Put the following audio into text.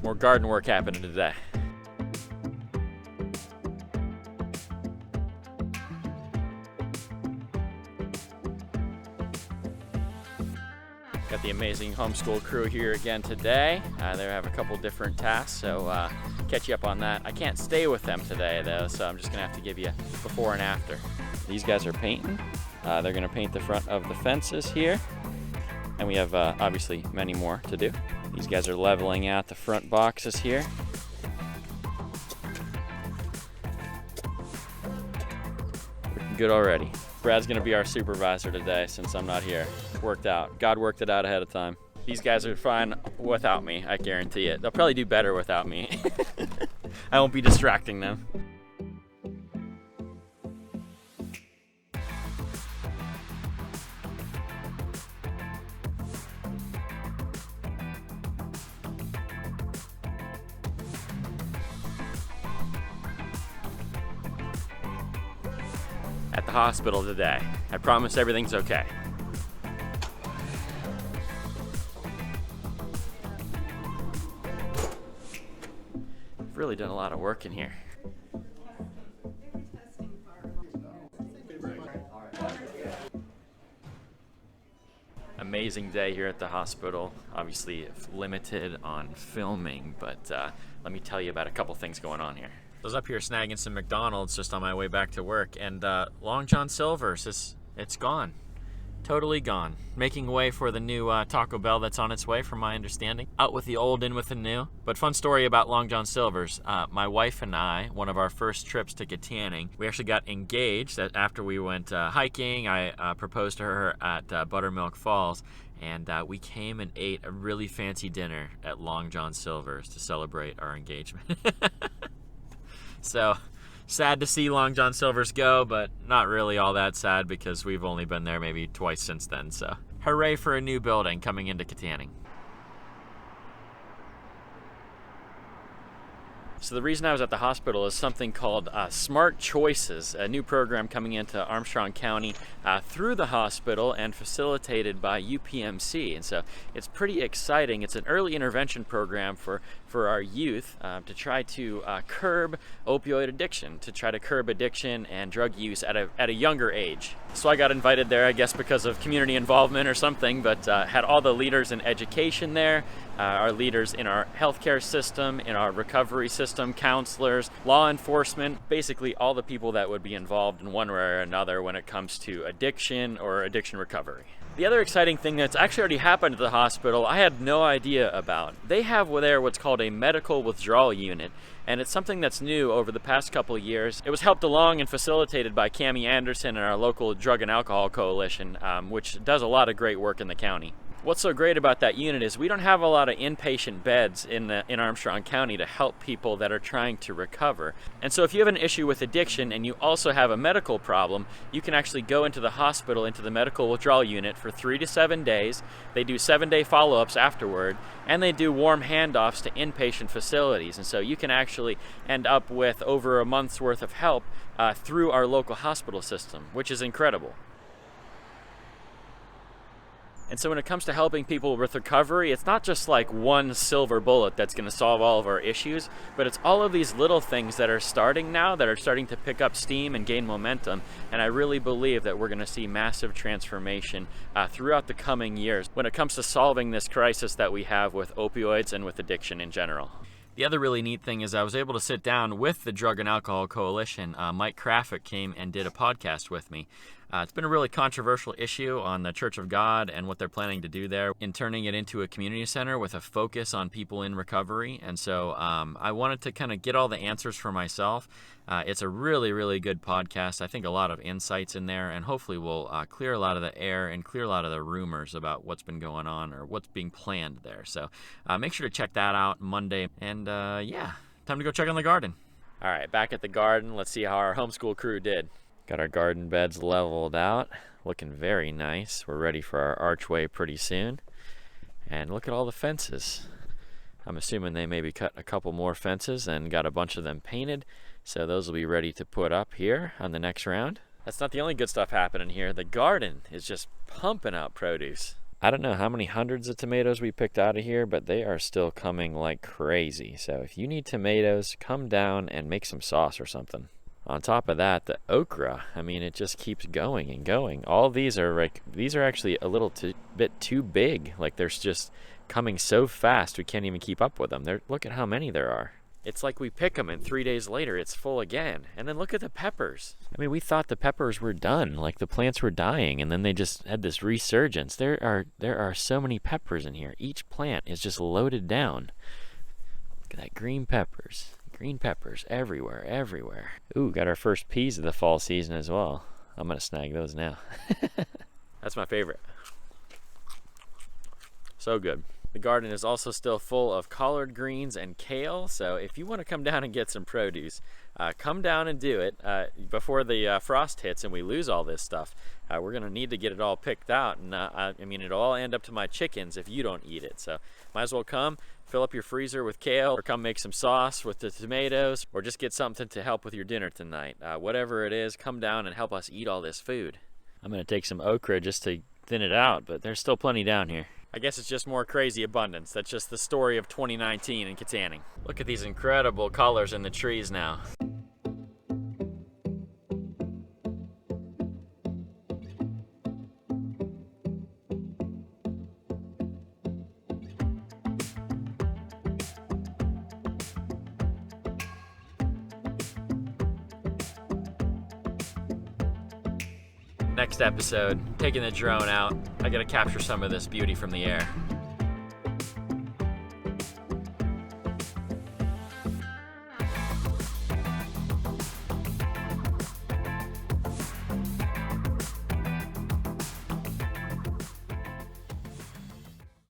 Some more garden work happening today. Got the amazing homeschool crew here again today. They have a couple different tasks, so catch you up on that. I can't stay with them today though, so I'm just gonna have to give you before and after. These guys are painting. They're gonna paint the front of the fences here, and we have obviously many more to do. These guys are leveling out the front boxes here. Looking good already. Brad's gonna be our supervisor today since I'm not here. Worked out. God worked it out ahead of time. These guys are fine without me, I guarantee it. They'll probably do better without me. I won't be distracting them. At the hospital today. I promise everything's okay. I've really done a lot of work in here. Amazing day here at the hospital. Obviously limited on filming, but let me tell you about a couple things going on here. I was up here snagging some McDonald's just on my way back to work, and Long John Silver's, it's gone. Totally gone. Making way for the new Taco Bell that's on its way, from my understanding. Out with the old, in with the new. But fun story about Long John Silver's. My wife and I, one of our first trips to Kittanning, we actually got engaged after we went hiking. I proposed to her at Buttermilk Falls, and we came and ate a really fancy dinner at Long John Silver's to celebrate our engagement. So, sad to see Long John Silver's go, but not really all that sad because we've only been there maybe twice since then. So, hooray for a new building coming into Kittanning. So the reason I was at the hospital is something called Smart Choices, a new program coming into Armstrong County through the hospital and facilitated by UPMC. And so it's pretty exciting. It's an early intervention program for our youth to try to curb opioid addiction, to try to curb addiction and drug use at a younger age. So I got invited there, I guess because of community involvement or something, but had all the leaders in education there, our leaders in our healthcare system, in our recovery system, counselors, law enforcement, basically all the people that would be involved in one way or another when it comes to addiction or addiction recovery. The other exciting thing that's actually already happened at the hospital, I had no idea about. They have there what's called a medical withdrawal unit, and it's something that's new over the past couple of years. It was helped along and facilitated by Cami Anderson and our local Drug and Alcohol Coalition, which does a lot of great work in the county. What's so great about that unit is we don't have a lot of inpatient beds in Armstrong County to help people that are trying to recover. And so if you have an issue with addiction and you also have a medical problem, you can actually go into the hospital, into the medical withdrawal unit for 3 to 7 days. They do 7-day follow-ups afterward, and they do warm handoffs to inpatient facilities. And so you can actually end up with over a month's worth of help through our local hospital system, which is incredible. And so when it comes to helping people with recovery, it's not just like one silver bullet that's going to solve all of our issues, but it's all of these little things that are starting now, that are starting to pick up steam and gain momentum. And I really believe that we're going to see massive transformation throughout the coming years when it comes to solving this crisis that we have with opioids and with addiction in general. The other really neat thing is I was able to sit down with the Drug and Alcohol Coalition. Mike Krafik came and did a podcast with me. It's been a really controversial issue on the Church of God and what they're planning to do there in turning it into a community center with a focus on people in recovery. And so I wanted to kind of get all the answers for myself. It's a really, really good podcast. I think a lot of insights in there, and hopefully will clear a lot of the air and clear a lot of the rumors about what's been going on or what's being planned there. So make sure to check that out Monday. And yeah, time to go check on the garden. All right, back at the garden. Let's see how our homeschool crew did. Got our garden beds leveled out, looking very nice. We're ready for our archway pretty soon. And look at all the fences. I'm assuming they maybe cut a couple more fences and got a bunch of them painted. So those will be ready to put up here on the next round. That's not the only good stuff happening here. The garden is just pumping out produce. I don't know how many hundreds of tomatoes we picked out of here, but they are still coming like crazy. So if you need tomatoes, come down and make some sauce or something. On top of that, the okra, I mean, it just keeps going and going. All these are actually a little bit too big. Like, there's just coming so fast we can't even keep up with them. Look at how many there are. It's like we pick them and 3 days later it's full again. And then look at the peppers. I mean, we thought the peppers were done, like the plants were dying, and then they just had this resurgence. There are so many peppers in here. Each plant is just loaded down. Look at that, green peppers. Green peppers everywhere, everywhere. Ooh, got our first peas of the fall season as well. I'm gonna snag those now. That's my favorite. So good. The garden is also still full of collard greens and kale, so if you want to come down and get some produce, come down and do it before the frost hits and we lose all this stuff. We're going to need to get it all picked out, and I mean, it'll all end up to my chickens if you don't eat it, so might as well come, fill up your freezer with kale, or come make some sauce with the tomatoes, or just get something to help with your dinner tonight. Whatever it is, come down and help us eat all this food. I'm going to take some okra just to thin it out, but there's still plenty down here. I guess it's just more crazy abundance. That's just the story of 2019 in Kittanning. Look at these incredible colors in the trees now. Next episode, taking the drone out. I gotta capture some of this beauty from the air.